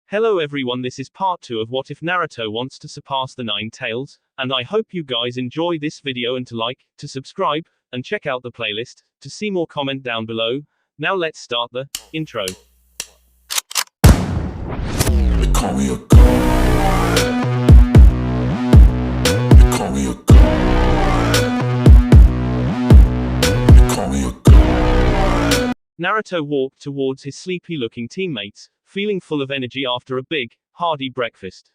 Hello everyone, this is part 2 of What If Naruto Wants to Surpass the 9 Tails, and I hope you guys enjoy this video and to like, to subscribe, and check out the playlist, to see more comment down below. Now let's start the intro. They call me a god. They call me a god. They call me a god. Naruto walked towards his sleepy-looking teammates, feeling full of energy after a big, hearty breakfast.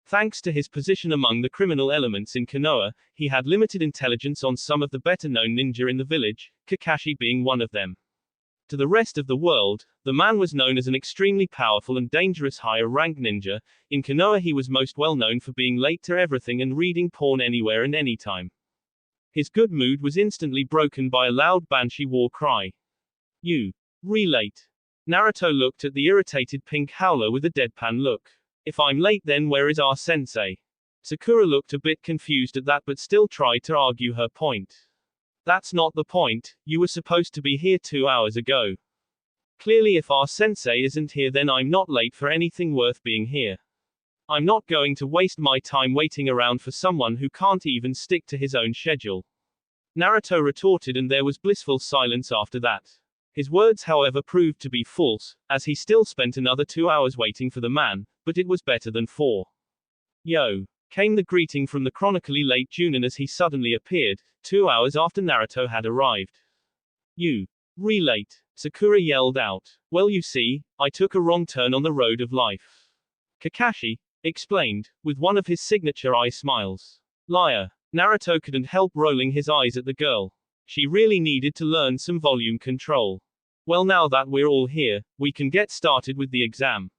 Thanks to his position among the criminal elements in Konoha, he had limited intelligence on some of the better-known ninja in the village, Kakashi being one of them. To the rest of the world, the man was known as an extremely powerful and dangerous higher-ranked ninja. In Konoha he was most well known for being late to everything and reading porn anywhere and anytime. His good mood was instantly broken by a loud banshee war cry. "You. Re-late." Naruto looked at the irritated pink howler with a deadpan look. "If I'm late then where is our sensei?" Sakura looked a bit confused at that but still tried to argue her point. "That's not the point, you were supposed to be here 2 hours ago. Clearly if our sensei isn't here then I'm not late for anything worth being here. I'm not going to waste my time waiting around for someone who can't even stick to his own schedule." Naruto retorted and there was blissful silence after that. His words however proved to be false, as he still spent another 2 hours waiting for the man, but it was better than 4. "Yo!" came the greeting from the chronically late Junin as he suddenly appeared, 2 hours after Naruto had arrived. "You. Re-late," Sakura yelled out. "Well you see, I took a wrong turn on the road of life," Kakashi explained, with one of his signature eye smiles. "Liar." Naruto couldn't help rolling his eyes at the girl. She really needed to learn some volume control. "Well now that we're all here, we can get started with the exam."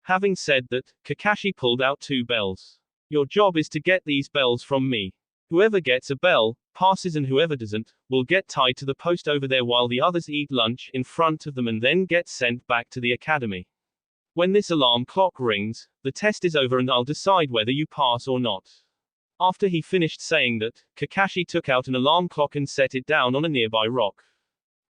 Having said that, Kakashi pulled out 2 bells. "Your job is to get these bells from me. Whoever gets a bell, passes and whoever doesn't, will get tied to the post over there while the others eat lunch in front of them and then get sent back to the academy. When this alarm clock rings, the test is over and I'll decide whether you pass or not." After he finished saying that, Kakashi took out an alarm clock and set it down on a nearby rock.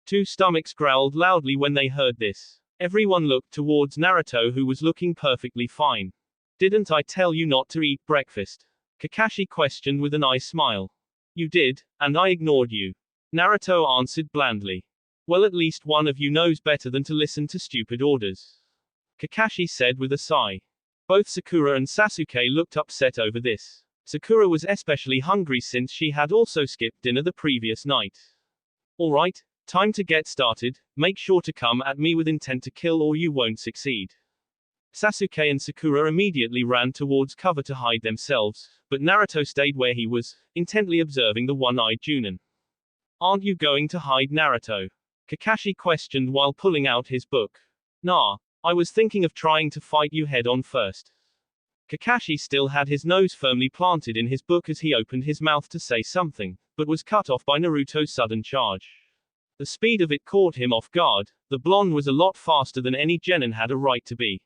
2 stomachs growled loudly when they heard this. Everyone looked towards Naruto who was looking perfectly fine. "Didn't I tell you not to eat breakfast?" Kakashi questioned with an eye smile. "You did, and I ignored you," Naruto answered blandly. "Well at least one of you knows better than to listen to stupid orders," Kakashi said with a sigh. Both Sakura and Sasuke looked upset over this. Sakura was especially hungry since she had also skipped dinner the previous night. "Alright, time to get started, make sure to come at me with intent to kill or you won't succeed." Sasuke and Sakura immediately ran towards cover to hide themselves, but Naruto stayed where he was, intently observing the one-eyed Junin. "Aren't you going to hide, Naruto?" Kakashi questioned while pulling out his book. "Nah, I was thinking of trying to fight you head-on first." Kakashi still had his nose firmly planted in his book as he opened his mouth to say something, but was cut off by Naruto's sudden charge. The speed of it caught him off guard. The blonde was a lot faster than any genin had a right to be.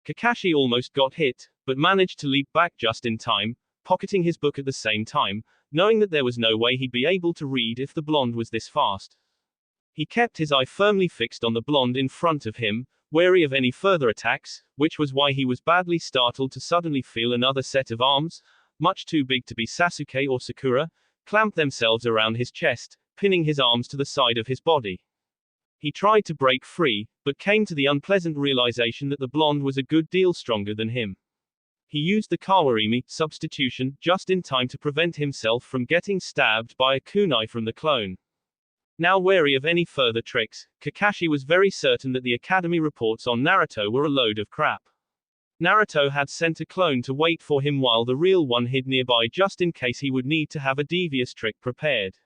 Kakashi almost got hit, but managed to leap back just in time, pocketing his book at the same time, knowing that there was no way he'd be able to read if the blonde was this fast. He kept his eye firmly fixed on the blonde in front of him, wary of any further attacks, which was why he was badly startled to suddenly feel another set of arms, much too big to be Sasuke or Sakura, clamp themselves around his chest, pinning his arms to the side of his body. He tried to break free, but came to the unpleasant realization that the blonde was a good deal stronger than him. He used the Kawarimi substitution just in time to prevent himself from getting stabbed by a kunai from the clone. Now wary of any further tricks, Kakashi was very certain that the academy reports on Naruto were a load of crap. Naruto had sent a clone to wait for him while the real one hid nearby just in case he would need to have a devious trick prepared.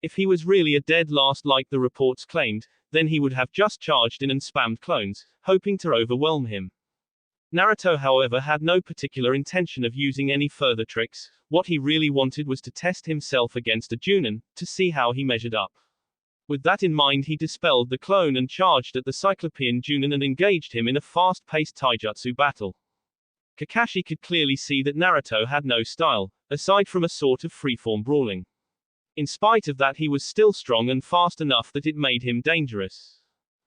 If he was really a dead last like the reports claimed, then he would have just charged in and spammed clones, hoping to overwhelm him. Naruto however had no particular intention of using any further tricks. What he really wanted was to test himself against a Junin, to see how he measured up. With that in mind he dispelled the clone and charged at the Cyclopean Junin and engaged him in a fast-paced taijutsu battle. Kakashi could clearly see that Naruto had no style, aside from a sort of freeform brawling. In spite of that he was still strong and fast enough that it made him dangerous.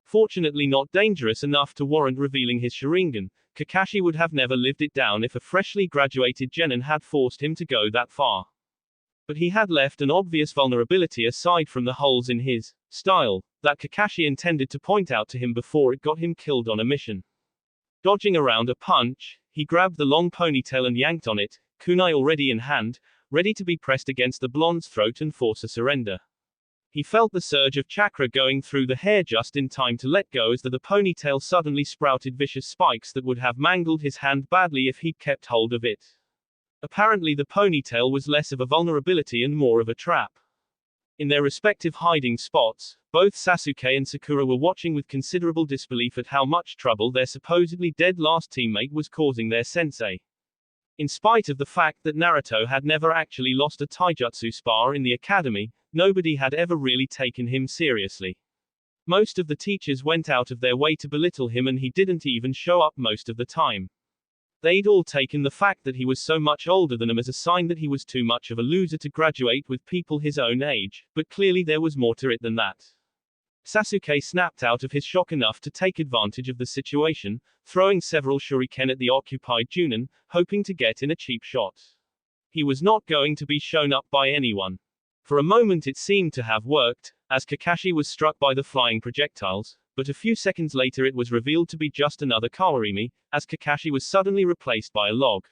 Fortunately not dangerous enough to warrant revealing his Sharingan. Kakashi would have never lived it down if a freshly graduated genin had forced him to go that far. But he had left an obvious vulnerability aside from the holes in his style that Kakashi intended to point out to him before it got him killed on a mission. Dodging around a punch, he grabbed the long ponytail and yanked on it, kunai already in hand, ready to be pressed against the blonde's throat and force a surrender. He felt the surge of chakra going through the hair just in time to let go as the ponytail suddenly sprouted vicious spikes that would have mangled his hand badly if he'd kept hold of it. Apparently the ponytail was less of a vulnerability and more of a trap. In their respective hiding spots, both Sasuke and Sakura were watching with considerable disbelief at how much trouble their supposedly dead last teammate was causing their sensei. In spite of the fact that Naruto had never actually lost a taijutsu spar in the academy, nobody had ever really taken him seriously. Most of the teachers went out of their way to belittle him and he didn't even show up most of the time. They'd all taken the fact that he was so much older than them as a sign that he was too much of a loser to graduate with people his own age, but clearly there was more to it than that. Sasuke snapped out of his shock enough to take advantage of the situation, throwing several shuriken at the occupied Junin, hoping to get in a cheap shot. He was not going to be shown up by anyone. For a moment it seemed to have worked, as Kakashi was struck by the flying projectiles, but a few seconds later it was revealed to be just another Kawarimi, as Kakashi was suddenly replaced by a log.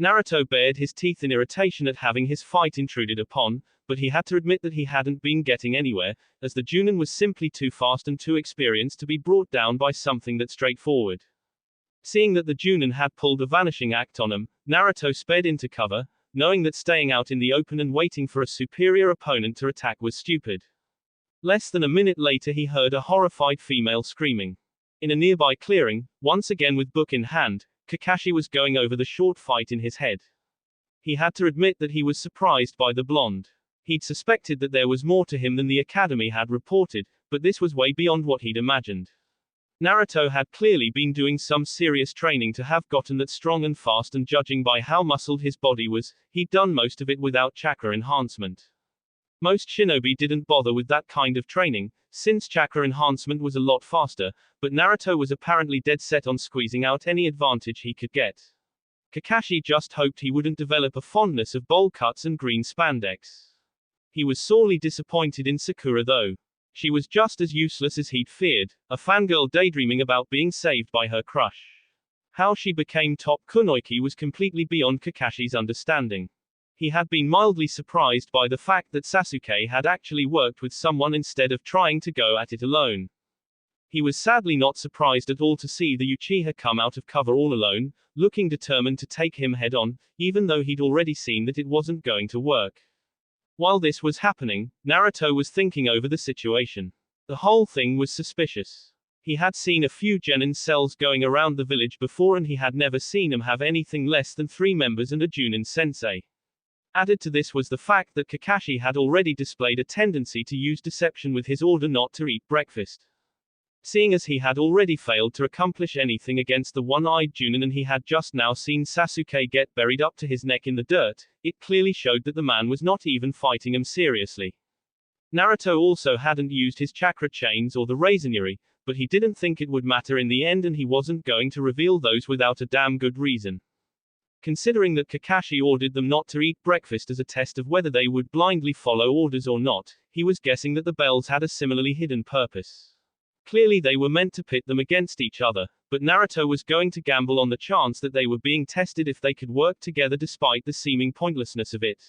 Naruto bared his teeth in irritation at having his fight intruded upon, but he had to admit that he hadn't been getting anywhere, as the Junin was simply too fast and too experienced to be brought down by something that straightforward. Seeing that the Junin had pulled a vanishing act on him, Naruto sped into cover, knowing that staying out in the open and waiting for a superior opponent to attack was stupid. Less than a minute later he heard a horrified female screaming. In a nearby clearing, once again with book in hand, Kakashi was going over the short fight in his head. He had to admit that he was surprised by the blonde. He'd suspected that there was more to him than the academy had reported, but this was way beyond what he'd imagined. Naruto had clearly been doing some serious training to have gotten that strong and fast, and judging by how muscled his body was, he'd done most of it without chakra enhancement. Most shinobi didn't bother with that kind of training, since chakra enhancement was a lot faster, but Naruto was apparently dead set on squeezing out any advantage he could get. Kakashi just hoped he wouldn't develop a fondness of bowl cuts and green spandex. He was sorely disappointed in Sakura though. She was just as useless as he'd feared, a fangirl daydreaming about being saved by her crush. How she became top kunoichi was completely beyond Kakashi's understanding. He had been mildly surprised by the fact that Sasuke had actually worked with someone instead of trying to go at it alone. He was sadly not surprised at all to see the Uchiha come out of cover all alone, looking determined to take him head on, even though he'd already seen that it wasn't going to work. While this was happening, Naruto was thinking over the situation. The whole thing was suspicious. He had seen a few genin cells going around the village before and he had never seen them have anything less than 3 members and a Junin sensei. Added to this was the fact that Kakashi had already displayed a tendency to use deception with his order not to eat breakfast. Seeing as he had already failed to accomplish anything against the one-eyed Junin and he had just now seen Sasuke get buried up to his neck in the dirt, it clearly showed that the man was not even fighting him seriously. Naruto also hadn't used his chakra chains or the Razornuri, but he didn't think it would matter in the end and he wasn't going to reveal those without a damn good reason. Considering that Kakashi ordered them not to eat breakfast as a test of whether they would blindly follow orders or not, he was guessing that the bells had a similarly hidden purpose. Clearly they were meant to pit them against each other, but Naruto was going to gamble on the chance that they were being tested if they could work together despite the seeming pointlessness of it.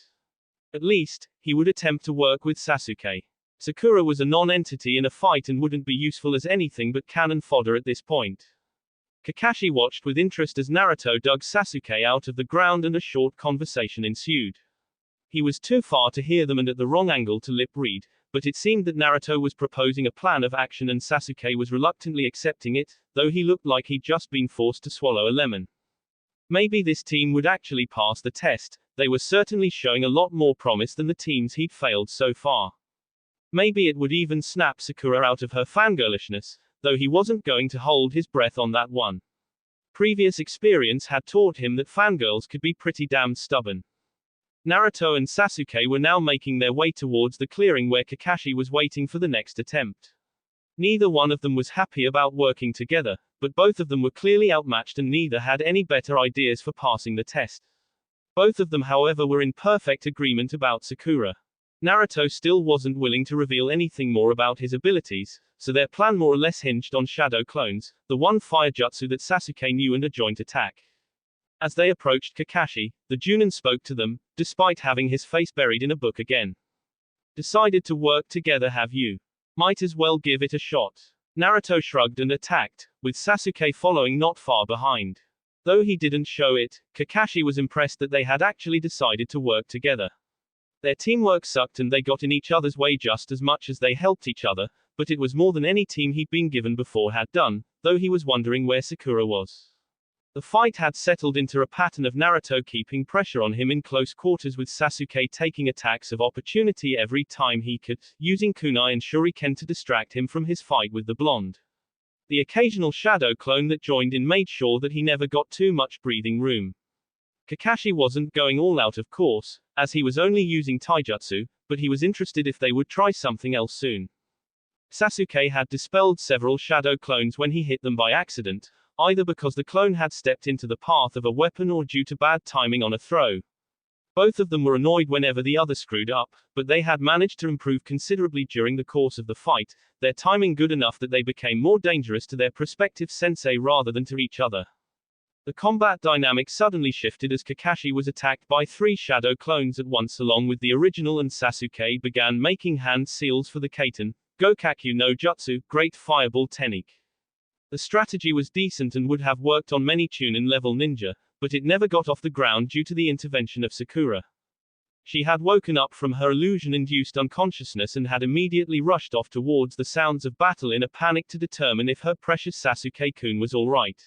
At least, he would attempt to work with Sasuke. Sakura was a non-entity in a fight and wouldn't be useful as anything but cannon fodder at this point. Kakashi watched with interest as Naruto dug Sasuke out of the ground and a short conversation ensued. He was too far to hear them and at the wrong angle to lip read, but it seemed that Naruto was proposing a plan of action and Sasuke was reluctantly accepting it, though he looked like he'd just been forced to swallow a lemon. Maybe this team would actually pass the test, they were certainly showing a lot more promise than the teams he'd failed so far. Maybe it would even snap Sakura out of her fangirlishness, though he wasn't going to hold his breath on that one. Previous experience had taught him that fangirls could be pretty damn stubborn. Naruto and Sasuke were now making their way towards the clearing where Kakashi was waiting for the next attempt. Neither one of them was happy about working together, but both of them were clearly outmatched and neither had any better ideas for passing the test. Both of them, however, were in perfect agreement about Sakura. Naruto still wasn't willing to reveal anything more about his abilities, so their plan more or less hinged on shadow clones, the one fire jutsu that Sasuke knew, and a joint attack. As they approached Kakashi, the Junin spoke to them, despite having his face buried in a book again. Decided to work together, have you? Might as well give it a shot. Naruto shrugged and attacked, with Sasuke following not far behind. Though he didn't show it, Kakashi was impressed that they had actually decided to work together. Their teamwork sucked and they got in each other's way just as much as they helped each other, but it was more than any team he'd been given before had done, though he was wondering where Sakura was. The fight had settled into a pattern of Naruto keeping pressure on him in close quarters, with Sasuke taking attacks of opportunity every time he could, using kunai and shuriken to distract him from his fight with the blonde. The occasional shadow clone that joined in made sure that he never got too much breathing room. Kakashi wasn't going all out, of course, as he was only using taijutsu, but he was interested if they would try something else soon. Sasuke had dispelled several shadow clones when he hit them by accident, either because the clone had stepped into the path of a weapon or due to bad timing on a throw. Both of them were annoyed whenever the other screwed up, but they had managed to improve considerably during the course of the fight, their timing good enough that they became more dangerous to their prospective sensei rather than to each other. The combat dynamic suddenly shifted as Kakashi was attacked by 3 shadow clones at once along with the original, and Sasuke began making hand seals for the Kaiten, Gokakyu no Jutsu, Great Fireball Technique. The strategy was decent and would have worked on many Chunin-level ninja, but it never got off the ground due to the intervention of Sakura. She had woken up from her illusion-induced unconsciousness and had immediately rushed off towards the sounds of battle in a panic to determine if her precious Sasuke-kun was all right.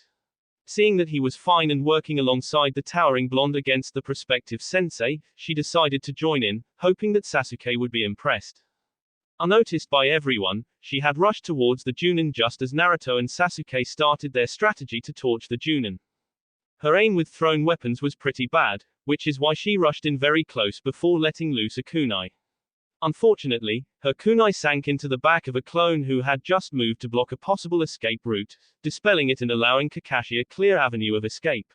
Seeing that he was fine and working alongside the towering blonde against the prospective sensei, she decided to join in, hoping that Sasuke would be impressed. Unnoticed by everyone, she had rushed towards the Junin just as Naruto and Sasuke started their strategy to torch the Junin. Her aim with thrown weapons was pretty bad, which is why she rushed in very close before letting loose a kunai. Unfortunately, her kunai sank into the back of a clone who had just moved to block a possible escape route, dispelling it and allowing Kakashi a clear avenue of escape.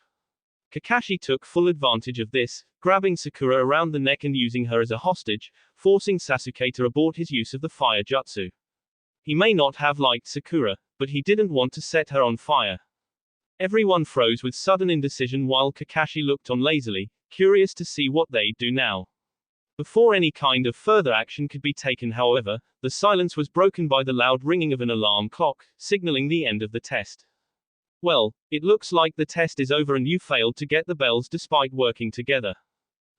Kakashi took full advantage of this, grabbing Sakura around the neck and using her as a hostage, forcing Sasuke to abort his use of the fire jutsu. He may not have liked Sakura, but he didn't want to set her on fire. Everyone froze with sudden indecision while Kakashi looked on lazily, curious to see what they'd do now. Before any kind of further action could be taken, however, the silence was broken by the loud ringing of an alarm clock, signaling the end of the test. Well, it looks like the test is over and you failed to get the bells despite working together.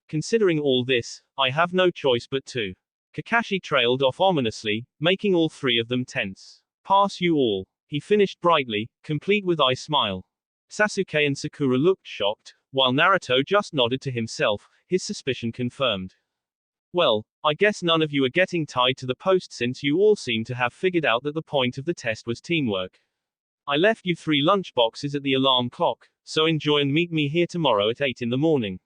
Considering all this, I have no choice but to. Kakashi trailed off ominously, making all 3 of them tense. Pass you all. He finished brightly, complete with eye smile. Sasuke and Sakura looked shocked, while Naruto just nodded to himself, his suspicion confirmed. Well, I guess none of you are getting tied to the post since you all seem to have figured out that the point of the test was teamwork. I left you 3 lunch boxes at the alarm clock, so enjoy and meet me here tomorrow at 8 in the morning.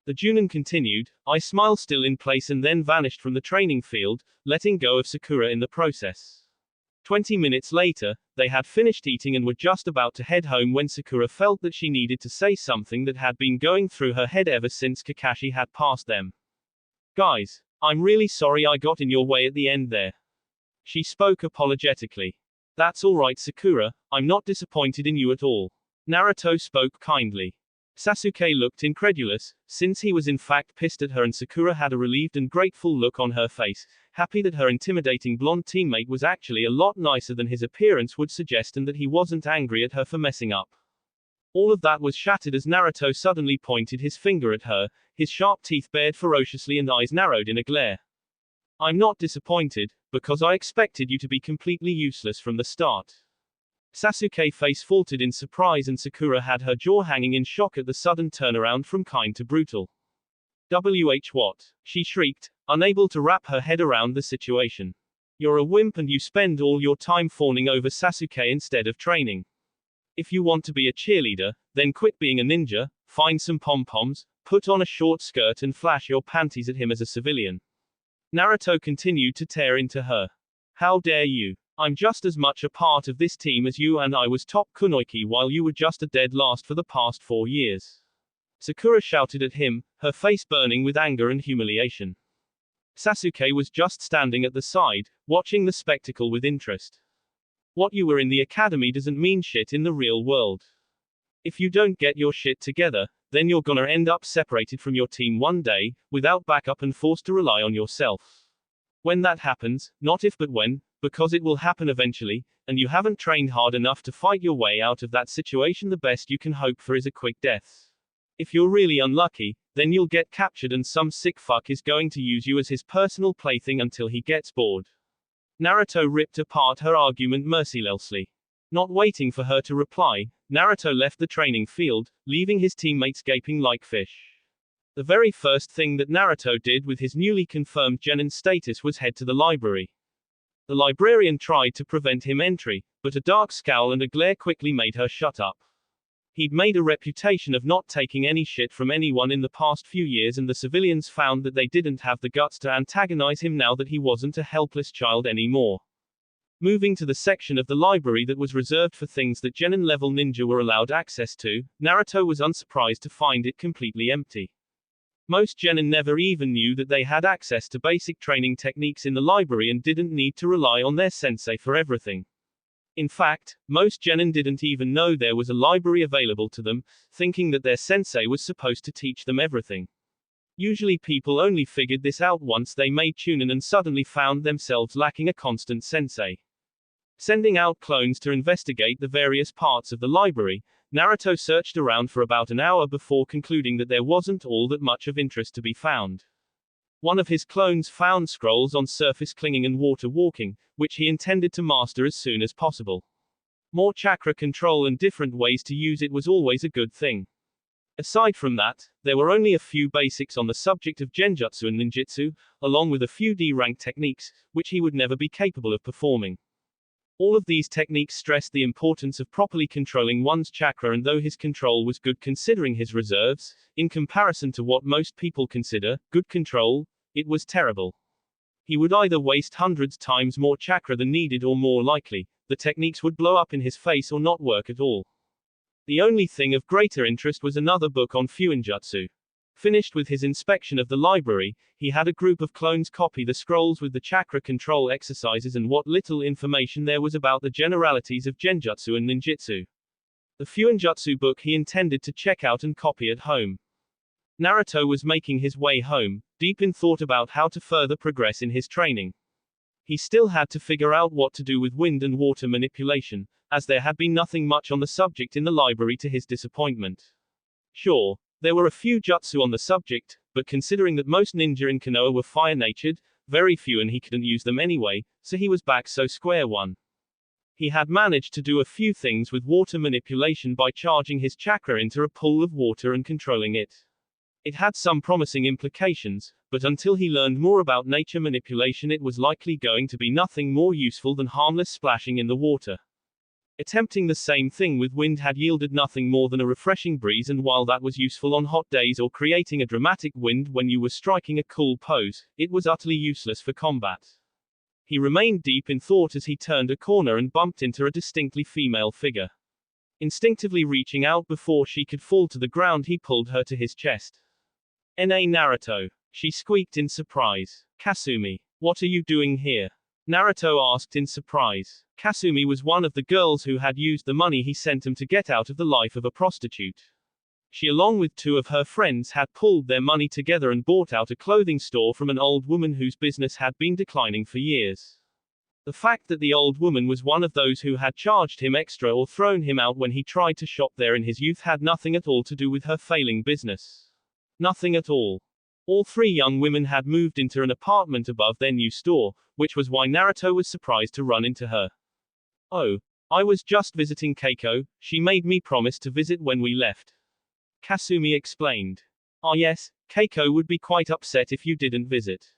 The Junin continued, eye smile still in place, and then vanished from the training field, letting go of Sakura in the process. 20 minutes later, they had finished eating and were just about to head home when Sakura felt that she needed to say something that had been going through her head ever since Kakashi had passed them. Guys, I'm really sorry I got in your way at the end there. She spoke apologetically. That's alright, Sakura, I'm not disappointed in you at all. Naruto spoke kindly. Sasuke looked incredulous, since he was in fact pissed at her, and Sakura had a relieved and grateful look on her face, happy that her intimidating blonde teammate was actually a lot nicer than his appearance would suggest and that he wasn't angry at her for messing up. All of that was shattered as Naruto suddenly pointed his finger at her, his sharp teeth bared ferociously and eyes narrowed in a glare. I'm not disappointed, because I expected you to be completely useless from the start. Sasuke face faltered in surprise and Sakura had her jaw hanging in shock at the sudden turnaround from kind to brutal. What? She shrieked, unable to wrap her head around the situation. You're a wimp and you spend all your time fawning over Sasuke instead of training. If you want to be a cheerleader, then quit being a ninja, find some pom-poms, put on a short skirt and flash your panties at him as a civilian. Naruto continued to tear into her. How dare you? I'm just as much a part of this team as you, and I was top kunoichi while you were just a dead last for the past 4 years. Sakura shouted at him, her face burning with anger and humiliation. Sasuke was just standing at the side, watching the spectacle with interest. What you were in the academy doesn't mean shit in the real world. If you don't get your shit together, then you're gonna end up separated from your team one day, without backup and forced to rely on yourself. When that happens, not if but when, because it will happen eventually, and you haven't trained hard enough to fight your way out of that situation, the best you can hope for is a quick death. If you're really unlucky, then you'll get captured and some sick fuck is going to use you as his personal plaything until he gets bored. Naruto ripped apart her argument mercilessly. Not waiting for her to reply, Naruto left the training field, leaving his teammates gaping like fish. The very first thing that Naruto did with his newly confirmed genin status was head to the library. The librarian tried to prevent him entry, but a dark scowl and a glare quickly made her shut up. He'd made a reputation of not taking any shit from anyone in the past few years, and the civilians found that they didn't have the guts to antagonize him now that he wasn't a helpless child anymore. Moving to the section of the library that was reserved for things that genin-level ninja were allowed access to, Naruto was unsurprised to find it completely empty. Most genin never even knew that they had access to basic training techniques in the library and didn't need to rely on their sensei for everything. In fact, most genin didn't even know there was a library available to them, thinking that their sensei was supposed to teach them everything. Usually people only figured this out once they made Chunin and suddenly found themselves lacking a constant sensei. Sending out clones to investigate the various parts of the library, Naruto searched around for about an hour before concluding that there wasn't all that much of interest to be found. One of his clones found scrolls on surface clinging and water walking, which he intended to master as soon as possible. More chakra control and different ways to use it was always a good thing. Aside from that, there were only a few basics on the subject of genjutsu and ninjutsu, along with a few D-rank techniques, which he would never be capable of performing. All of these techniques stressed the importance of properly controlling one's chakra, and though his control was good considering his reserves, in comparison to what most people consider good control, it was terrible. He would either waste hundreds times more chakra than needed, or more likely, the techniques would blow up in his face or not work at all. The only thing of greater interest was another book on Fuinjutsu. Finished with his inspection of the library, he had a group of clones copy the scrolls with the chakra control exercises and what little information there was about the generalities of genjutsu and ninjutsu. The Fuinjutsu book he intended to check out and copy at home. Naruto was making his way home, deep in thought about how to further progress in his training. He still had to figure out what to do with wind and water manipulation, as there had been nothing much on the subject in the library to his disappointment. Sure, there were a few jutsu on the subject, but considering that most ninja in Konoha were fire-natured, very few, and he couldn't use them anyway, so he was back so square one. He had managed to do a few things with water manipulation by charging his chakra into a pool of water and controlling it. It had some promising implications, but until he learned more about nature manipulation, it was likely going to be nothing more useful than harmless splashing in the water. Attempting the same thing with wind had yielded nothing more than a refreshing breeze, and while that was useful on hot days or creating a dramatic wind when you were striking a cool pose, it was utterly useless for combat. He remained deep in thought as he turned a corner and bumped into a distinctly female figure. Instinctively reaching out before she could fall to the ground, he pulled her to his chest. "Na Naruto," she squeaked in surprise. "Kasumi, what are you doing here?" Naruto asked in surprise. Kasumi was one of the girls who had used the money he sent him to get out of the life of a prostitute. She, along with two of her friends, had pulled their money together and bought out a clothing store from an old woman whose business had been declining for years. The fact that the old woman was one of those who had charged him extra or thrown him out when he tried to shop there in his youth had nothing at all to do with her failing business. Nothing at all. All three young women had moved into an apartment above their new store, which was why Naruto was surprised to run into her. "Oh, I was just visiting Keiko, she made me promise to visit when we left," Kasumi explained. "Ah yes, Keiko would be quite upset if you didn't visit,"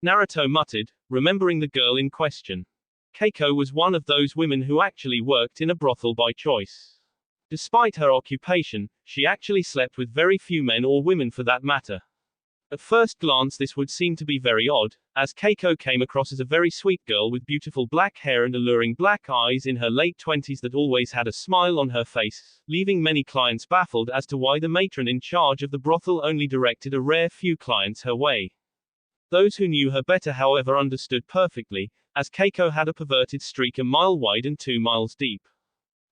Naruto muttered, remembering the girl in question. Keiko was one of those women who actually worked in a brothel by choice. Despite her occupation, she actually slept with very few men or women for that matter. At first glance this would seem to be very odd, as Keiko came across as a very sweet girl with beautiful black hair and alluring black eyes in her late 20s that always had a smile on her face, leaving many clients baffled as to why the matron in charge of the brothel only directed a rare few clients her way. Those who knew her better, however, understood perfectly, as Keiko had a perverted streak a mile wide and 2 miles deep.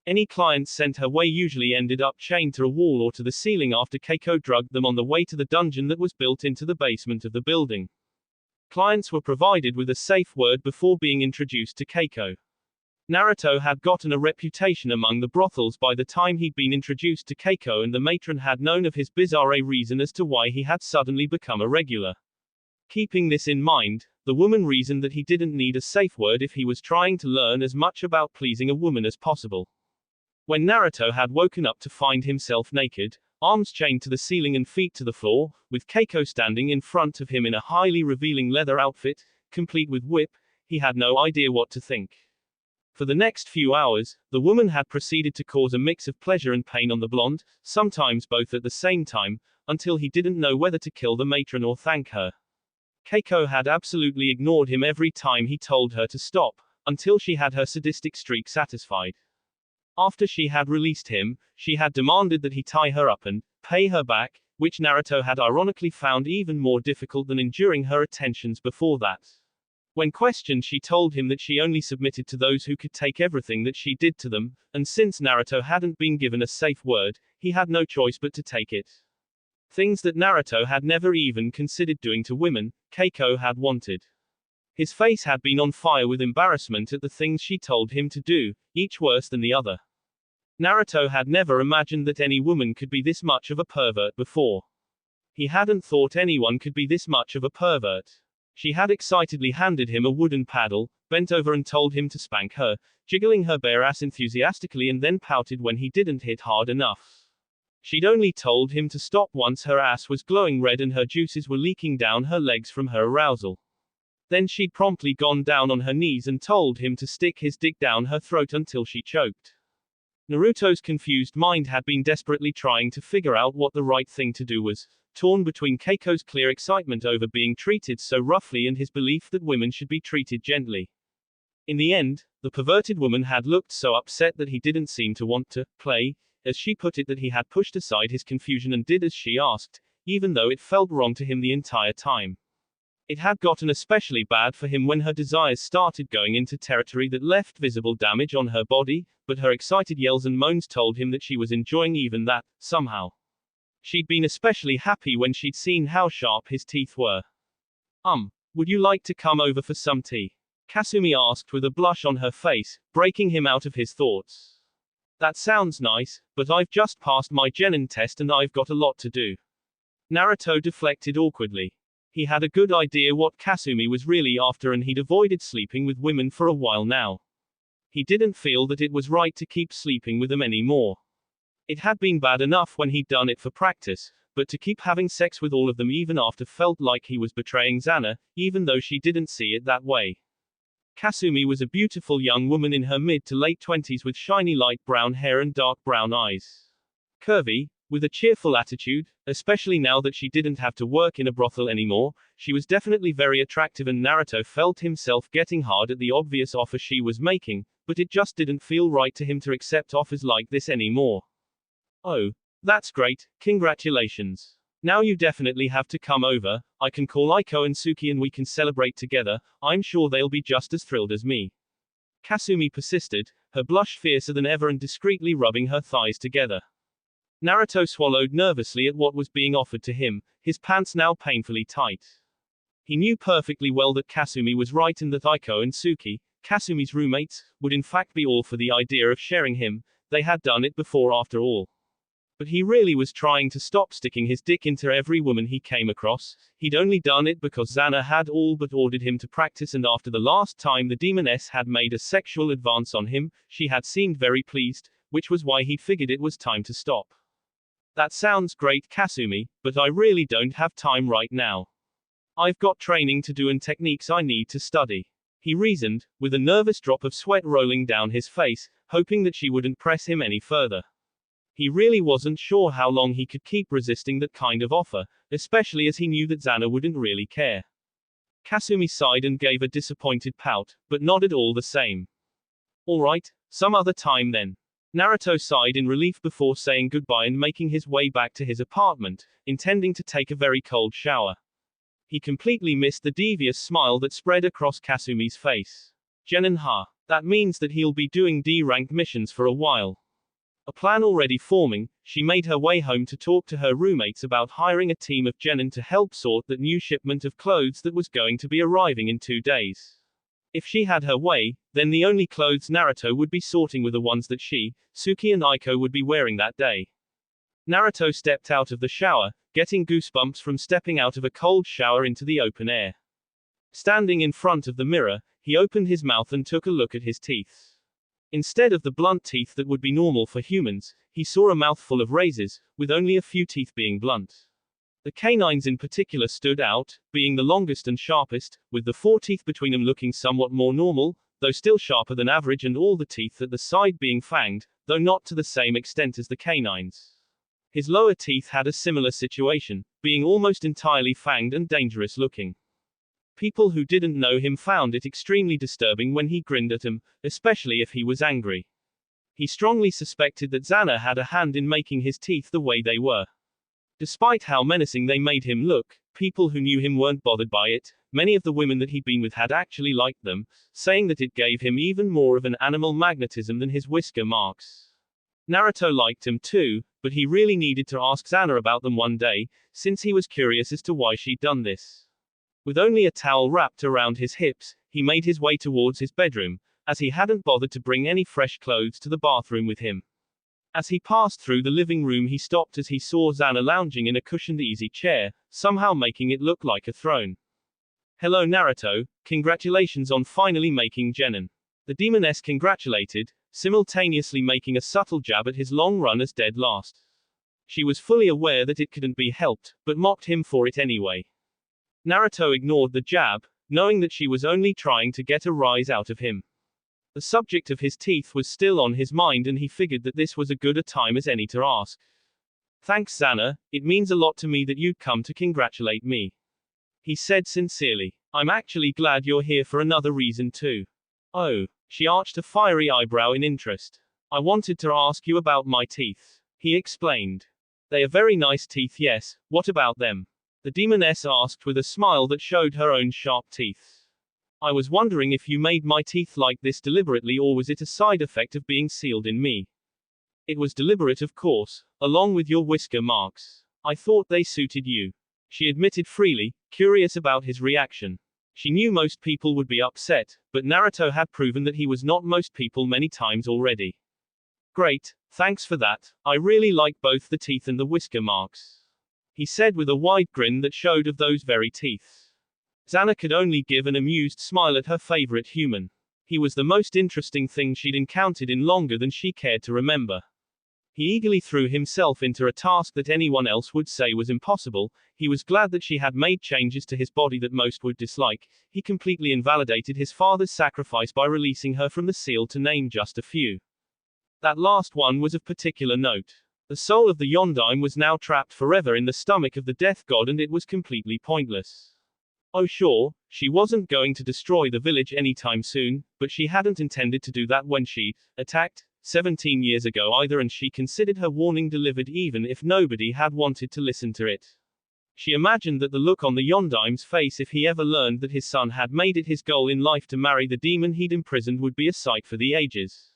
Any clients sent her way usually ended up chained to a wall or to the ceiling after Keiko drugged them on the way to the dungeon that was built into the basement of the building. Clients were provided with a safe word before being introduced to Keiko. Naruto had gotten a reputation among the brothels by the time he'd been introduced to Keiko, and the matron had known of his bizarre reason as to why he had suddenly become a regular. Keeping this in mind, the woman reasoned that he didn't need a safe word if he was trying to learn as much about pleasing a woman as possible. When Naruto had woken up to find himself naked, arms chained to the ceiling and feet to the floor, with Keiko standing in front of him in a highly revealing leather outfit, complete with whip, he had no idea what to think. For the next few hours, the woman had proceeded to cause a mix of pleasure and pain on the blonde, sometimes both at the same time, until he didn't know whether to kill the matron or thank her. Keiko had absolutely ignored him every time he told her to stop, until she had her sadistic streak satisfied. After she had released him, she had demanded that he tie her up and pay her back, which Naruto had ironically found even more difficult than enduring her attentions before that. When questioned, she told him that she only submitted to those who could take everything that she did to them, and since Naruto hadn't been given a safe word, he had no choice but to take it. Things that Naruto had never even considered doing to women, Keiko had wanted. His face had been on fire with embarrassment at the things she told him to do, each worse than the other. Naruto had never imagined that any woman could be this much of a pervert before. He hadn't thought anyone could be this much of a pervert. She had excitedly handed him a wooden paddle, bent over and told him to spank her, jiggling her bare ass enthusiastically, and then pouted when he didn't hit hard enough. She'd only told him to stop once her ass was glowing red and her juices were leaking down her legs from her arousal. Then she'd promptly gone down on her knees and told him to stick his dick down her throat until she choked. Naruto's confused mind had been desperately trying to figure out what the right thing to do was, torn between Keiko's clear excitement over being treated so roughly and his belief that women should be treated gently. In the end, the perverted woman had looked so upset that he didn't seem to want to play, as she put it, that he had pushed aside his confusion and did as she asked, even though it felt wrong to him the entire time. It had gotten especially bad for him when her desires started going into territory that left visible damage on her body, but her excited yells and moans told him that she was enjoying even that, somehow. She'd been especially happy when she'd seen how sharp his teeth were. Would you like to come over for some tea? Kasumi asked with a blush on her face, breaking him out of his thoughts. That sounds nice, but I've just passed my genin test and I've got a lot to do. Naruto deflected awkwardly. He had a good idea what Kasumi was really after, and he'd avoided sleeping with women for a while now. He didn't feel that it was right to keep sleeping with them anymore. It had been bad enough when he'd done it for practice, but to keep having sex with all of them even after felt like he was betraying Zanna, even though she didn't see it that way. Kasumi was a beautiful young woman in her mid to late 20s with shiny light brown hair and dark brown eyes. Curvy, with a cheerful attitude, especially now that she didn't have to work in a brothel anymore, she was definitely very attractive, and Naruto felt himself getting hard at the obvious offer she was making, but it just didn't feel right to him to accept offers like this anymore. Oh, that's great, congratulations. Now you definitely have to come over. I can call Aiko and Suki and we can celebrate together. I'm sure they'll be just as thrilled as me. Kasumi persisted, her blush fiercer than ever and discreetly rubbing her thighs together. Naruto swallowed nervously at what was being offered to him, his pants now painfully tight. He knew perfectly well that Kasumi was right and that Aiko and Suki, Kasumi's roommates, would in fact be all for the idea of sharing him. They had done it before after all. But he really was trying to stop sticking his dick into every woman he came across. He'd only done it because Zanna had all but ordered him to practice, and after the last time the demoness had made a sexual advance on him, she had seemed very pleased, which was why he'd figured it was time to stop. That sounds great, Kasumi, but I really don't have time right now. I've got training to do and techniques I need to study. He reasoned, with a nervous drop of sweat rolling down his face, hoping that she wouldn't press him any further. He really wasn't sure how long he could keep resisting that kind of offer, especially as he knew that Zanna wouldn't really care. Kasumi sighed and gave a disappointed pout, but nodded all the same. All right, some other time then. Naruto sighed in relief before saying goodbye and making his way back to his apartment, intending to take a very cold shower. He completely missed the devious smile that spread across Kasumi's face. Genin ha. That means that he'll be doing D-rank missions for a while. A plan already forming, she made her way home to talk to her roommates about hiring a team of genin to help sort that new shipment of clothes that was going to be arriving in 2 days. If she had her way, then the only clothes Naruto would be sorting were the ones that she, Suki and Aiko would be wearing that day. Naruto stepped out of the shower, getting goosebumps from stepping out of a cold shower into the open air. Standing in front of the mirror, he opened his mouth and took a look at his teeth. Instead of the blunt teeth that would be normal for humans, he saw a mouthful of razors, with only a few teeth being blunt. The canines in particular stood out, being the longest and sharpest, with the 4 teeth between them looking somewhat more normal, though still sharper than average, and all the teeth at the side being fanged, though not to the same extent as the canines. His lower teeth had a similar situation, being almost entirely fanged and dangerous looking. People who didn't know him found it extremely disturbing when he grinned at them, especially if he was angry. He strongly suspected that Zanna had a hand in making his teeth the way they were. Despite how menacing they made him look, people who knew him weren't bothered by it. Many of the women that he'd been with had actually liked them, saying that it gave him even more of an animal magnetism than his whisker marks. Naruto liked him too, but he really needed to ask Zanna about them one day, since he was curious as to why she'd done this. With only a towel wrapped around his hips, he made his way towards his bedroom, as he hadn't bothered to bring any fresh clothes to the bathroom with him. As he passed through the living room, he stopped as he saw Zanna lounging in a cushioned easy chair, somehow making it look like a throne. Hello Naruto, congratulations on finally making genin. The demoness congratulated, simultaneously making a subtle jab at his long run as dead last. She was fully aware that it couldn't be helped, but mocked him for it anyway. Naruto ignored the jab, knowing that she was only trying to get a rise out of him. The subject of his teeth was still on his mind, and he figured that this was as good a time as any to ask. Thanks Zanna, it means a lot to me that you'd come to congratulate me. He said sincerely. I'm actually glad you're here for another reason too. Oh. She arched a fiery eyebrow in interest. I wanted to ask you about my teeth. He explained. They are very nice teeth, yes, what about them? The demoness asked with a smile that showed her own sharp teeth. I was wondering if you made my teeth like this deliberately, or was it a side effect of being sealed in me? It was deliberate, of course, along with your whisker marks. I thought they suited you. She admitted freely, curious about his reaction. She knew most people would be upset, but Naruto had proven that he was not most people many times already. Great, thanks for that, I really like both the teeth and the whisker marks. He said with a wide grin that showed of those very teeth. Zanna could only give an amused smile at her favorite human. He was the most interesting thing she'd encountered in longer than she cared to remember. He eagerly threw himself into a task that anyone else would say was impossible. He was glad that she had made changes to his body that most would dislike. He completely invalidated his father's sacrifice by releasing her from the seal, to name just a few. That last one was of particular note. The soul of the Yondaime was now trapped forever in the stomach of the death god, and it was completely pointless. Oh sure, she wasn't going to destroy the village anytime soon, but she hadn't intended to do that when she attacked 17 years ago either, and she considered her warning delivered even if nobody had wanted to listen to it. She imagined that the look on the Yondaime's face if he ever learned that his son had made it his goal in life to marry the demon he'd imprisoned would be a sight for the ages.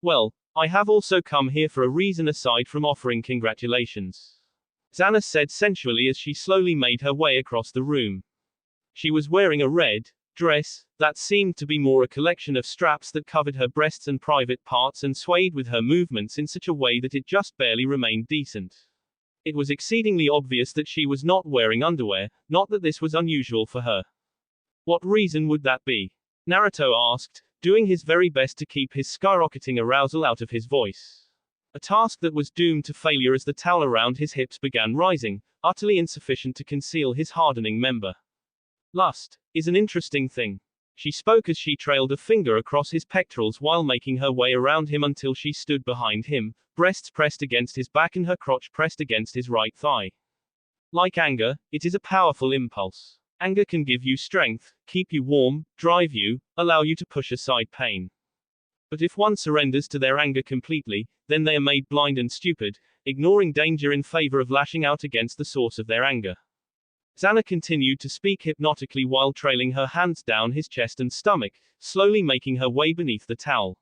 Well, I have also come here for a reason aside from offering congratulations. Zanna said sensually as she slowly made her way across the room. She was wearing a red dress that seemed to be more a collection of straps that covered her breasts and private parts and swayed with her movements in such a way that it just barely remained decent. It was exceedingly obvious that she was not wearing underwear, not that this was unusual for her. What reason would that be? Naruto asked, doing his very best to keep his skyrocketing arousal out of his voice. A task that was doomed to failure as the towel around his hips began rising, utterly insufficient to conceal his hardening member. Lust is an interesting thing. She spoke as she trailed a finger across his pectorals while making her way around him until she stood behind him, breasts pressed against his back and her crotch pressed against his right thigh. Like anger, it is a powerful impulse. Anger can give you strength, keep you warm, drive you, allow you to push aside pain. But if one surrenders to their anger completely, then they are made blind and stupid, ignoring danger in favor of lashing out against the source of their anger. Zanna continued to speak hypnotically while trailing her hands down his chest and stomach, slowly making her way beneath the towel.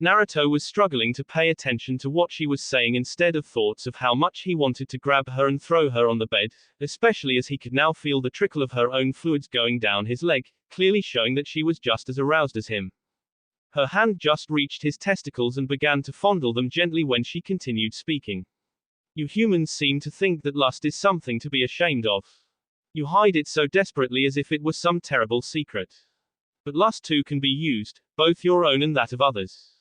Naruto was struggling to pay attention to what she was saying instead of thoughts of how much he wanted to grab her and throw her on the bed, especially as he could now feel the trickle of her own fluids going down his leg, clearly showing that she was just as aroused as him. Her hand just reached his testicles and began to fondle them gently when she continued speaking. You humans seem to think that lust is something to be ashamed of. You hide it so desperately as if it was some terrible secret. But lust too can be used, both your own and that of others.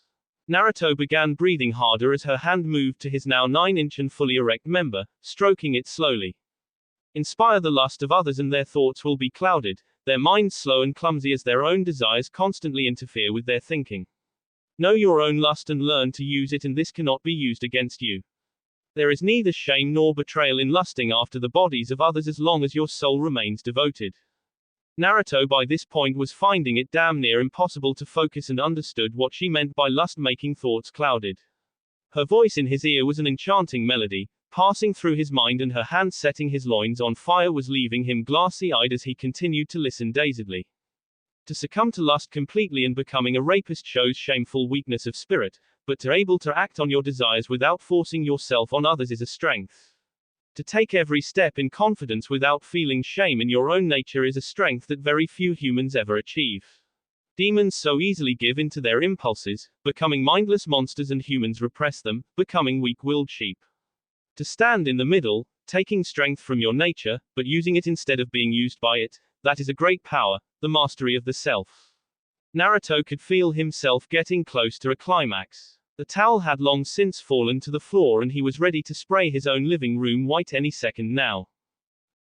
Naruto began breathing harder as her hand moved to his now 9-inch and fully erect member, stroking it slowly. Inspire the lust of others and their thoughts will be clouded, their minds slow and clumsy as their own desires constantly interfere with their thinking. Know your own lust and learn to use it, and this cannot be used against you. There is neither shame nor betrayal in lusting after the bodies of others as long as your soul remains devoted. Naruto by this point was finding it damn near impossible to focus and understood what she meant by lust making thoughts clouded. Her voice in his ear was an enchanting melody, passing through his mind, and her hand setting his loins on fire was leaving him glassy-eyed as he continued to listen dazedly. To succumb to lust completely and becoming a rapist shows shameful weakness of spirit, but to able to act on your desires without forcing yourself on others is a strength. To take every step in confidence without feeling shame in your own nature is a strength that very few humans ever achieve. Demons so easily give in to their impulses, becoming mindless monsters, and humans repress them, becoming weak-willed sheep. To stand in the middle, taking strength from your nature, but using it instead of being used by it, that is a great power, the mastery of the self. Naruto could feel himself getting close to a climax. The towel had long since fallen to the floor and he was ready to spray his own living room white any second now.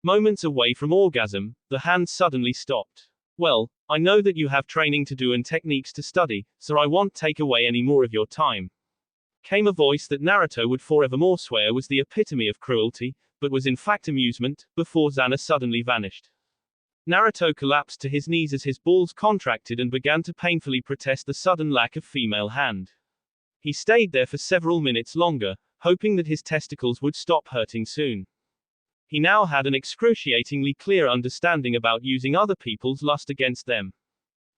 Moments away from orgasm, the hand suddenly stopped. Well, I know that you have training to do and techniques to study, so I won't take away any more of your time. Came a voice that Naruto would forevermore swear was the epitome of cruelty, but was in fact amusement, before Zanna suddenly vanished. Naruto collapsed to his knees as his balls contracted and began to painfully protest the sudden lack of female hand. He stayed there for several minutes longer, hoping that his testicles would stop hurting soon. He now had an excruciatingly clear understanding about using other people's lust against them.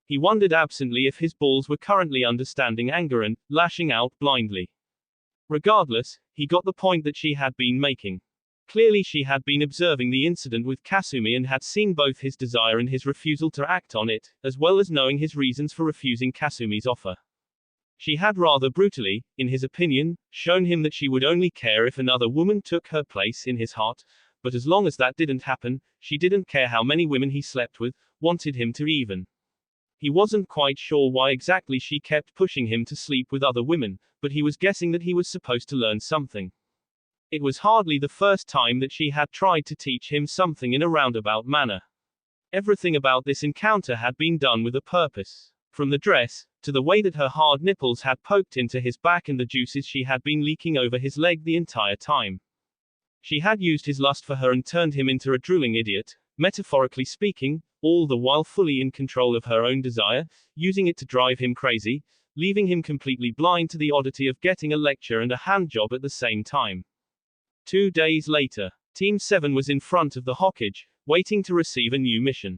He wondered absently if his balls were currently understanding anger and lashing out blindly. Regardless, he got the point that she had been making. Clearly she had been observing the incident with Kasumi and had seen both his desire and his refusal to act on it, as well as knowing his reasons for refusing Kasumi's offer. She had rather brutally, in his opinion, shown him that she would only care if another woman took her place in his heart, but as long as that didn't happen, she didn't care how many women he slept with, wanted him to even. He wasn't quite sure why exactly she kept pushing him to sleep with other women, but he was guessing that he was supposed to learn something. It was hardly the first time that she had tried to teach him something in a roundabout manner. Everything about this encounter had been done with a purpose. From the dress, to the way that her hard nipples had poked into his back and the juices she had been leaking over his leg the entire time. She had used his lust for her and turned him into a drooling idiot, metaphorically speaking, all the while fully in control of her own desire, using it to drive him crazy, leaving him completely blind to the oddity of getting a lecture and a handjob at the same time. 2 days later, Team 7 was in front of the Hokage, waiting to receive a new mission.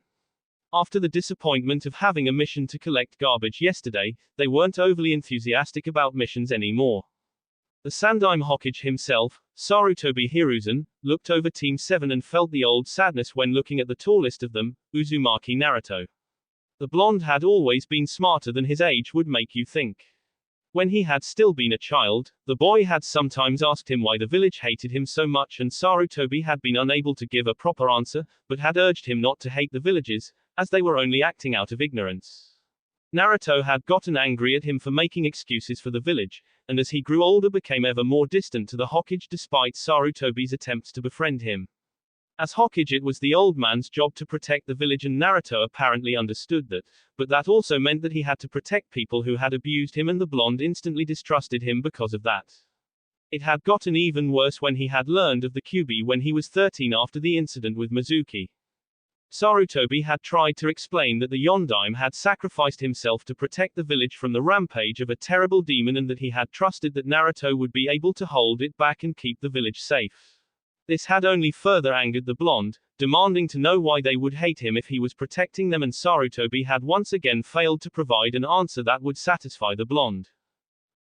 After the disappointment of having a mission to collect garbage yesterday, they weren't overly enthusiastic about missions anymore. The Sandaime Hokage himself, Sarutobi Hiruzen, looked over Team 7 and felt the old sadness when looking at the tallest of them, Uzumaki Naruto. The blonde had always been smarter than his age would make you think. When he had still been a child, the boy had sometimes asked him why the village hated him so much, and Sarutobi had been unable to give a proper answer, but had urged him not to hate the villagers, as they were only acting out of ignorance. Naruto had gotten angry at him for making excuses for the village, and as he grew older became ever more distant to the Hokage despite Sarutobi's attempts to befriend him. As Hokage, it was the old man's job to protect the village, and Naruto apparently understood that, but that also meant that he had to protect people who had abused him, and the blonde instantly distrusted him because of that. It had gotten even worse when he had learned of the Kyuubi when he was 13 after the incident with Mizuki. Sarutobi had tried to explain that the Yondaime had sacrificed himself to protect the village from the rampage of a terrible demon, and that he had trusted that Naruto would be able to hold it back and keep the village safe. This had only further angered the blonde, demanding to know why they would hate him if he was protecting them, and Sarutobi had once again failed to provide an answer that would satisfy the blonde.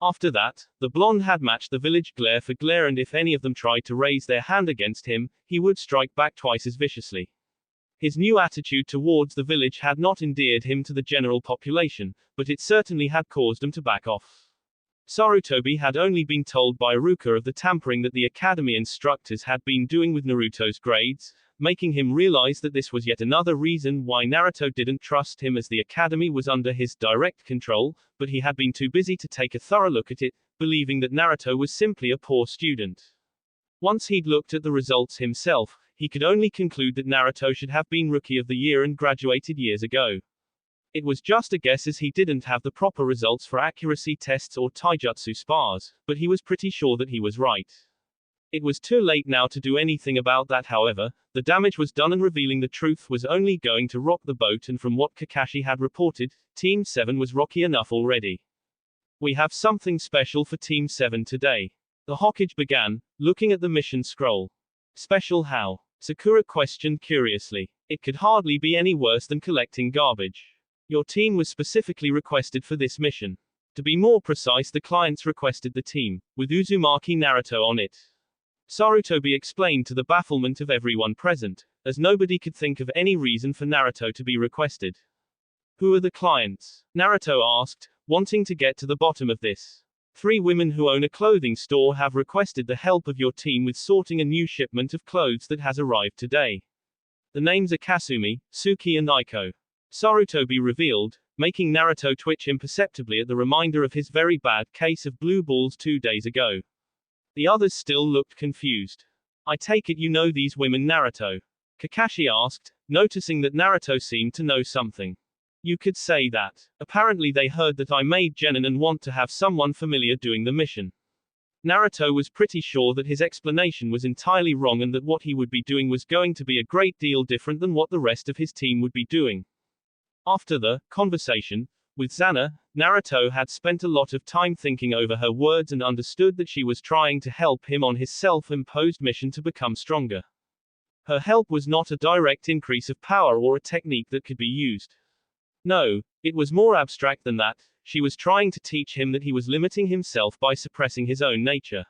After that, the blonde had matched the village glare for glare, and if any of them tried to raise their hand against him, he would strike back twice as viciously. His new attitude towards the village had not endeared him to the general population, but it certainly had caused them to back off. Sarutobi had only been told by Iruka of the tampering that the academy instructors had been doing with Naruto's grades, making him realize that this was yet another reason why Naruto didn't trust him, as the academy was under his direct control, but he had been too busy to take a thorough look at it, believing that Naruto was simply a poor student. Once he'd looked at the results himself, he could only conclude that Naruto should have been Rookie of the Year and graduated years ago. It was just a guess, as he didn't have the proper results for accuracy tests or taijutsu spars, but he was pretty sure that he was right. It was too late now to do anything about that, however. The damage was done, and revealing the truth was only going to rock the boat, and from what Kakashi had reported, Team 7 was rocky enough already. We have something special for Team 7 today. The Hokage began, looking at the mission scroll. Special how? Sakura questioned curiously. It could hardly be any worse than collecting garbage. Your team was specifically requested for this mission. To be more precise, the clients requested the team, with Uzumaki Naruto on it. Sarutobi explained, to the bafflement of everyone present, as nobody could think of any reason for Naruto to be requested. Who are the clients? Naruto asked, wanting to get to the bottom of this. 3 women who own a clothing store have requested the help of your team with sorting a new shipment of clothes that has arrived today. The names are Kasumi, Suki, and Aiko. Sarutobi revealed, making Naruto twitch imperceptibly at the reminder of his very bad case of blue balls 2 days ago. The others still looked confused. I take it you know these women, Naruto? Kakashi asked, noticing that Naruto seemed to know something. You could say that. Apparently they heard that I made Genin and want to have someone familiar doing the mission. Naruto was pretty sure that his explanation was entirely wrong, and that what he would be doing was going to be a great deal different than what the rest of his team would be doing. After the conversation with Zanna, Naruto had spent a lot of time thinking over her words and understood that she was trying to help him on his self-imposed mission to become stronger. Her help was not a direct increase of power or a technique that could be used. No, it was more abstract than that. She was trying to teach him that he was limiting himself by suppressing his own nature.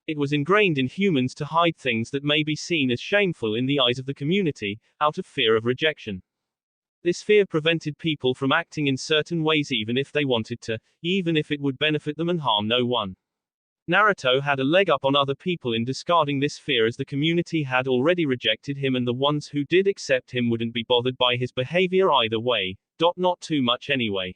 It was ingrained in humans to hide things that may be seen as shameful in the eyes of the community, out of fear of rejection. This fear prevented people from acting in certain ways even if they wanted to, even if it would benefit them and harm no one. Naruto had a leg up on other people in discarding this fear, as the community had already rejected him, and the ones who did accept him wouldn't be bothered by his behavior either way. Not too much anyway.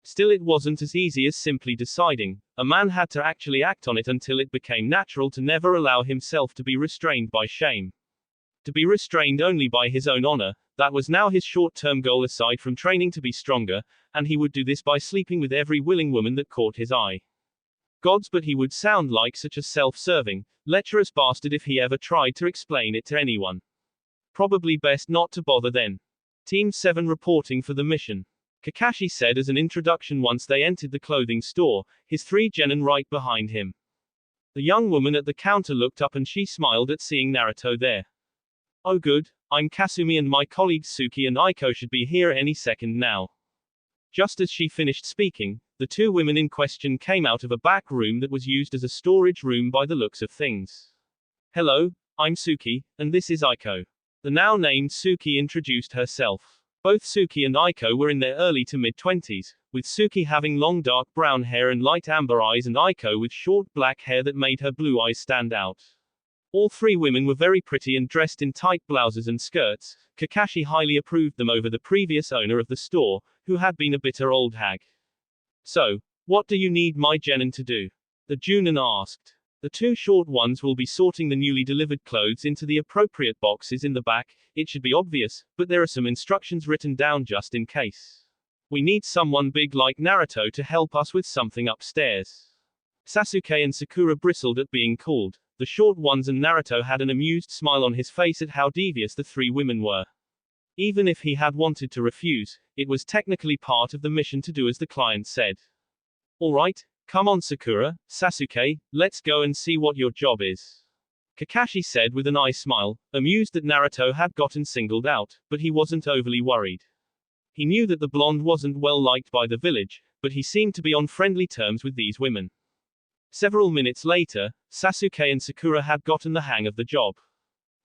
Still, it wasn't as easy as simply deciding. A man had to actually act on it until it became natural to never allow himself to be restrained by shame. To be restrained only by his own honor, that was now his short-term goal aside from training to be stronger, and he would do this by sleeping with every willing woman that caught his eye. Gods, but he would sound like such a self-serving, lecherous bastard if he ever tried to explain it to anyone. Probably best not to bother then. Team 7 reporting for the mission. Kakashi said as an introduction once they entered the clothing store, his 3 genin right behind him. The young woman at the counter looked up and she smiled at seeing Naruto there. Oh good, I'm Kasumi and my colleagues Suki and Aiko should be here any second now. Just as she finished speaking, the 2 women in question came out of a back room that was used as a storage room by the looks of things. Hello, I'm Suki, and this is Aiko. The now named Suki introduced herself. Both Suki and Aiko were in their early to mid-20s, with Suki having long dark brown hair and light amber eyes, and Aiko with short black hair that made her blue eyes stand out. All 3 women were very pretty and dressed in tight blouses and skirts. Kakashi highly approved them over the previous owner of the store, who had been a bitter old hag. So, what do you need my genin to do? The Junin asked. The two short ones will be sorting the newly delivered clothes into the appropriate boxes in the back. It should be obvious, but there are some instructions written down just in case. We need someone big like Naruto to help us with something upstairs. Sasuke and Sakura bristled at being called. The short ones and Naruto had an amused smile on his face at how devious the three women were. Even if he had wanted to refuse, it was technically part of the mission to do as the client said. Alright, come on Sakura, Sasuke, let's go and see what your job is. Kakashi said with an eye smile, amused that Naruto had gotten singled out, but he wasn't overly worried. He knew that the blonde wasn't well liked by the village, but he seemed to be on friendly terms with these women. Several minutes later, Sasuke and Sakura had gotten the hang of the job.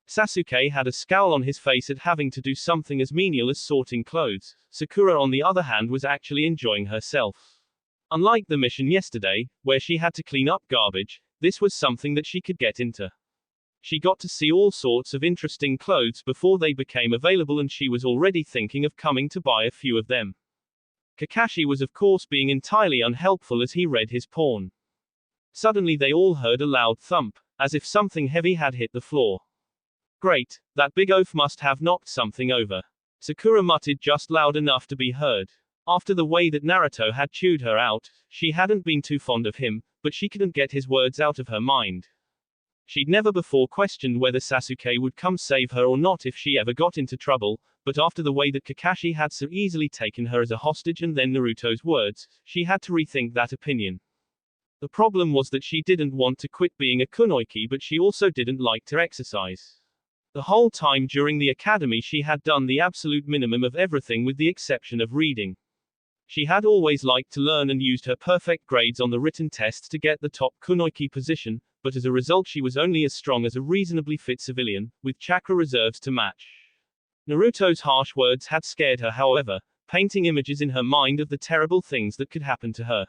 Sasuke had a scowl on his face at having to do something as menial as sorting clothes. Sakura on the other hand was actually enjoying herself. Unlike the mission yesterday, where she had to clean up garbage, this was something that she could get into. She got to see all sorts of interesting clothes before they became available and she was already thinking of coming to buy a few of them. Kakashi was of course being entirely unhelpful as he read his porn. Suddenly they all heard a loud thump, as if something heavy had hit the floor. Great, that big oaf must have knocked something over. Sakura muttered just loud enough to be heard. After the way that Naruto had chewed her out, she hadn't been too fond of him, but she couldn't get his words out of her mind. She'd never before questioned whether Sasuke would come save her or not if she ever got into trouble, but after the way that Kakashi had so easily taken her as a hostage and then Naruto's words, she had to rethink that opinion. The problem was that she didn't want to quit being a kunoichi but she also didn't like to exercise. The whole time during the academy she had done the absolute minimum of everything with the exception of reading. She had always liked to learn and used her perfect grades on the written tests to get the top kunoichi position, but as a result she was only as strong as a reasonably fit civilian, with chakra reserves to match. Naruto's harsh words had scared her however, painting images in her mind of the terrible things that could happen to her.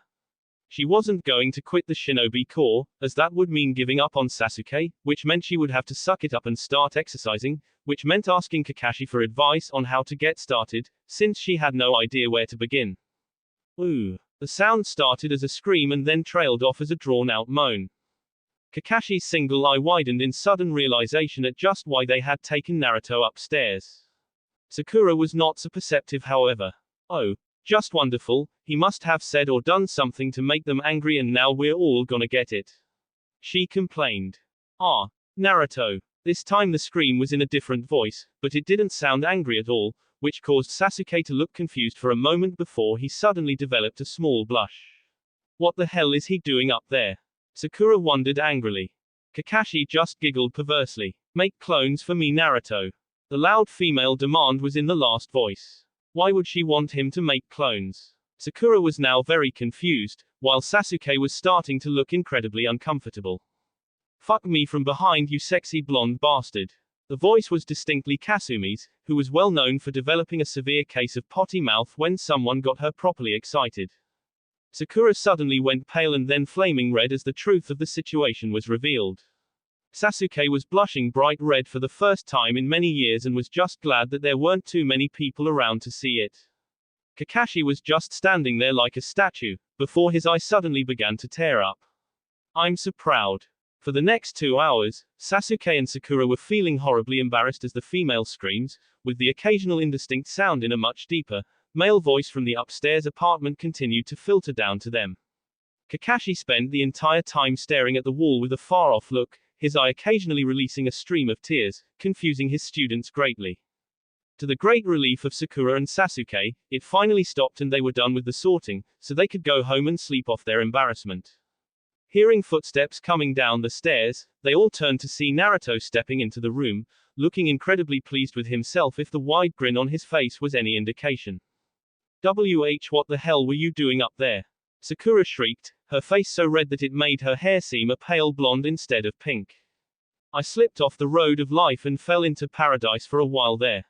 She wasn't going to quit the shinobi corps, as that would mean giving up on Sasuke, which meant she would have to suck it up and start exercising, which meant asking Kakashi for advice on how to get started, since she had no idea where to begin. Ooh. The sound started as a scream and then trailed off as a drawn-out moan. Kakashi's single eye widened in sudden realization at just why they had taken Naruto upstairs. Sakura was not so perceptive however. Oh. Just wonderful, he must have said or done something to make them angry and now we're all gonna get it. She complained. Ah. Naruto. This time the scream was in a different voice, but it didn't sound angry at all, which caused Sasuke to look confused for a moment before he suddenly developed a small blush. What the hell is he doing up there? Sakura wondered angrily. Kakashi just giggled perversely. Make clones for me Naruto. The loud female demand was in the last voice. Why would she want him to make clones? Sakura was now very confused, while Sasuke was starting to look incredibly uncomfortable. Fuck me from behind you sexy blonde bastard. The voice was distinctly Kasumi's, who was well known for developing a severe case of potty mouth when someone got her properly excited. Sakura suddenly went pale and then flaming red as the truth of the situation was revealed. Sasuke was blushing bright red for the first time in many years and was just glad that there weren't too many people around to see it. Kakashi was just standing there like a statue, before his eye suddenly began to tear up. I'm so proud. For the next 2 hours, Sasuke and Sakura were feeling horribly embarrassed as the female screams, with the occasional indistinct sound in a much deeper, male voice from the upstairs apartment continued to filter down to them. Kakashi spent the entire time staring at the wall with a far-off look, his eye occasionally releasing a stream of tears, confusing his students greatly. To the great relief of Sakura and Sasuke, it finally stopped and they were done with the sorting, so they could go home and sleep off their embarrassment. Hearing footsteps coming down the stairs, they all turned to see Naruto stepping into the room, looking incredibly pleased with himself if the wide grin on his face was any indication. What the hell were you doing up there? Sakura shrieked, her face so red that it made her hair seem a pale blonde instead of pink. I slipped off the road of life and fell into paradise for a while there.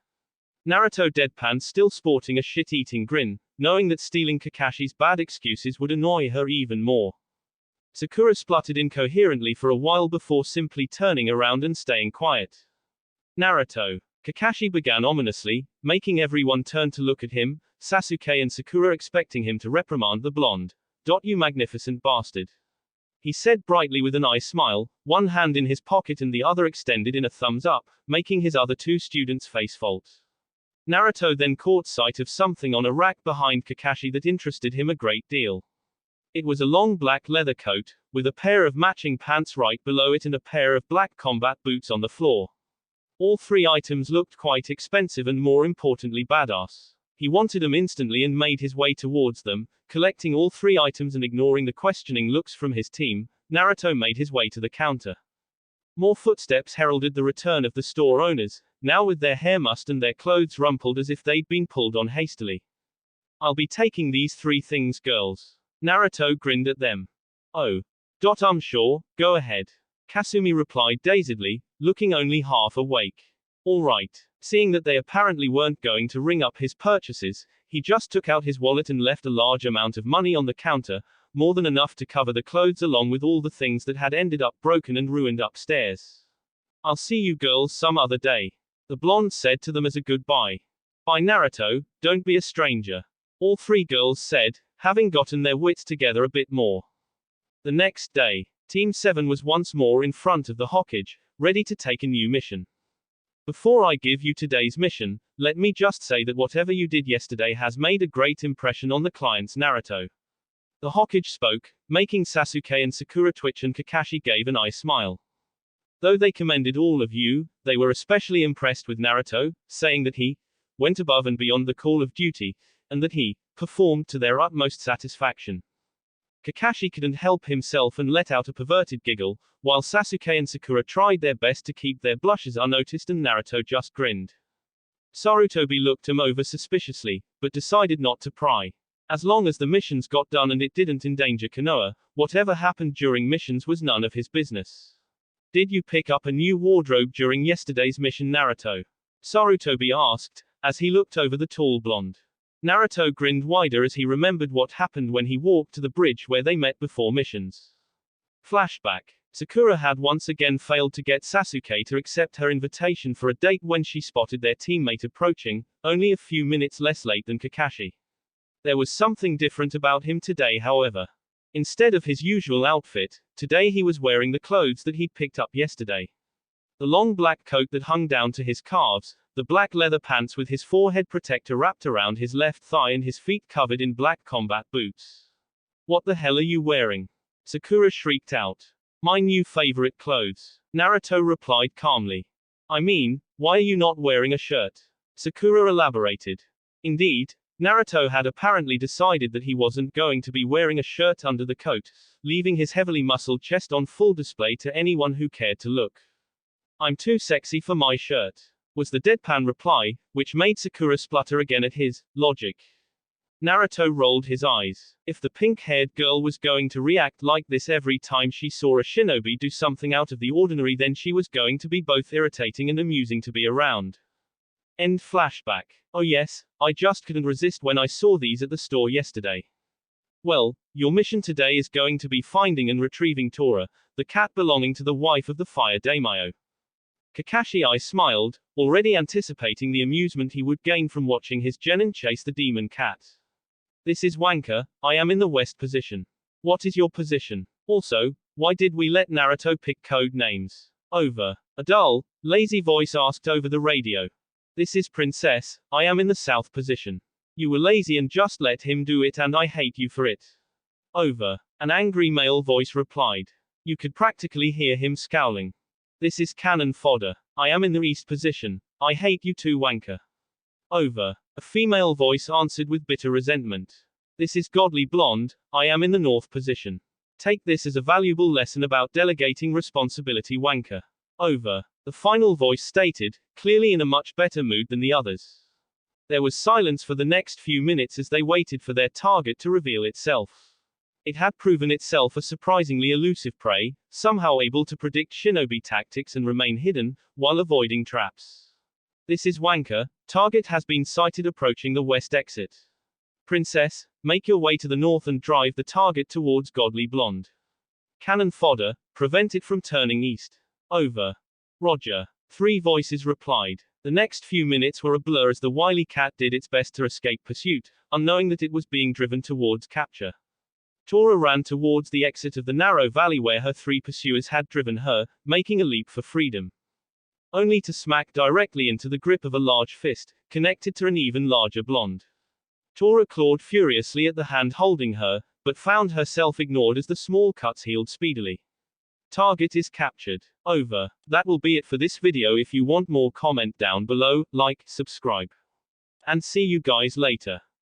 Naruto deadpanned, still sporting a shit-eating grin, knowing that stealing Kakashi's bad excuses would annoy her even more. Sakura spluttered incoherently for a while before simply turning around and staying quiet. Naruto. Kakashi began ominously, making everyone turn to look at him, Sasuke and Sakura expecting him to reprimand the blonde. You magnificent bastard. he said brightly with an eye smile, one hand in his pocket and the other extended in a thumbs up, making his other two students face fault. Naruto then caught sight of something on a rack behind Kakashi that interested him a great deal. It was a long black leather coat, with a pair of matching pants right below it and a pair of black combat boots on the floor. All three items looked quite expensive and more importantly badass. He wanted them instantly and made his way towards them, collecting all three items and ignoring the questioning looks from his team. Naruto made his way to the counter. More footsteps heralded the return of the store owners, now with their hair mussed and their clothes rumpled as if they'd been pulled on hastily. I'll be taking these 3 things, girls. Naruto grinned at them. Oh. I'm sure, go ahead. Kasumi replied dazedly, looking only half awake. All right. Seeing that they apparently weren't going to ring up his purchases, he just took out his wallet and left a large amount of money on the counter, more than enough to cover the clothes along with all the things that had ended up broken and ruined upstairs. I'll see you girls some other day. The blonde said to them as a goodbye. Bye Naruto, don't be a stranger. All 3 girls said, having gotten their wits together a bit more. The next day, Team 7 was once more in front of the Hokage, ready to take a new mission. Before I give you today's mission, let me just say that whatever you did yesterday has made a great impression on the clients Naruto. The Hokage spoke, making Sasuke and Sakura twitch and Kakashi gave an eye smile. Though they commended all of you, they were especially impressed with Naruto, saying that he went above and beyond the call of duty, and that he performed to their utmost satisfaction. Kakashi couldn't help himself and let out a perverted giggle, while Sasuke and Sakura tried their best to keep their blushes unnoticed and Naruto just grinned. Sarutobi looked him over suspiciously, but decided not to pry. As long as the missions got done and it didn't endanger Konoha, whatever happened during missions was none of his business. Did you pick up a new wardrobe during yesterday's mission, Naruto? Sarutobi asked, as he looked over the tall blonde. Naruto grinned wider as he remembered what happened when he walked to the bridge where they met before missions. Flashback. Sakura had once again failed to get Sasuke to accept her invitation for a date when she spotted their teammate approaching, only a few minutes less late than Kakashi. There was something different about him today, however. Instead of his usual outfit, today he was wearing the clothes that he'd picked up yesterday. The long black coat that hung down to his calves, the black leather pants with his forehead protector wrapped around his left thigh and his feet covered in black combat boots. What the hell are you wearing? Sakura shrieked out. My new favorite clothes. Naruto replied calmly. I mean, why are you not wearing a shirt? Sakura elaborated. Indeed, Naruto had apparently decided that he wasn't going to be wearing a shirt under the coat, leaving his heavily muscled chest on full display to anyone who cared to look. I'm too sexy for my shirt, was the deadpan reply, which made Sakura splutter again at his logic. Naruto rolled his eyes. If the pink-haired girl was going to react like this every time she saw a shinobi do something out of the ordinary, then she was going to be both irritating and amusing to be around. End flashback. Oh yes, I just couldn't resist when I saw these at the store yesterday. Well, your mission today is going to be finding and retrieving Tora, the cat belonging to the wife of the fire daimyo. Kakashi smiled, already anticipating the amusement he would gain from watching his genin chase the demon cat. This is Wanker, I am in the west position. What is your position? Also, why did we let Naruto pick code names? Over. A dull, lazy voice asked over the radio. This is Princess, I am in the south position. You were lazy and just let him do it and I hate you for it. Over. An angry male voice replied. You could practically hear him scowling. This is cannon fodder. I am in the east position. I hate you too, Wanker. Over. A female voice answered with bitter resentment. This is Godly Blonde. I am in the north position. Take this as a valuable lesson about delegating responsibility, Wanker. Over. The final voice stated, clearly in a much better mood than the others. There was silence for the next few minutes as they waited for their target to reveal itself. It had proven itself a surprisingly elusive prey, somehow able to predict shinobi tactics and remain hidden, while avoiding traps. This is Wanker, target has been sighted approaching the west exit. Princess, make your way to the north and drive the target towards Godly Blonde. Cannon fodder, prevent it from turning east. Over. Roger. 3 voices replied. The next few minutes were a blur as the wily cat did its best to escape pursuit, unknowing that it was being driven towards capture. Tora ran towards the exit of the narrow valley where her three pursuers had driven her, making a leap for freedom. Only to smack directly into the grip of a large fist, connected to an even larger blonde. Tora clawed furiously at the hand holding her, but found herself ignored as the small cuts healed speedily. Target is captured. Over. That will be it for this video. If you want more, comment down below, like, subscribe. And see you guys later.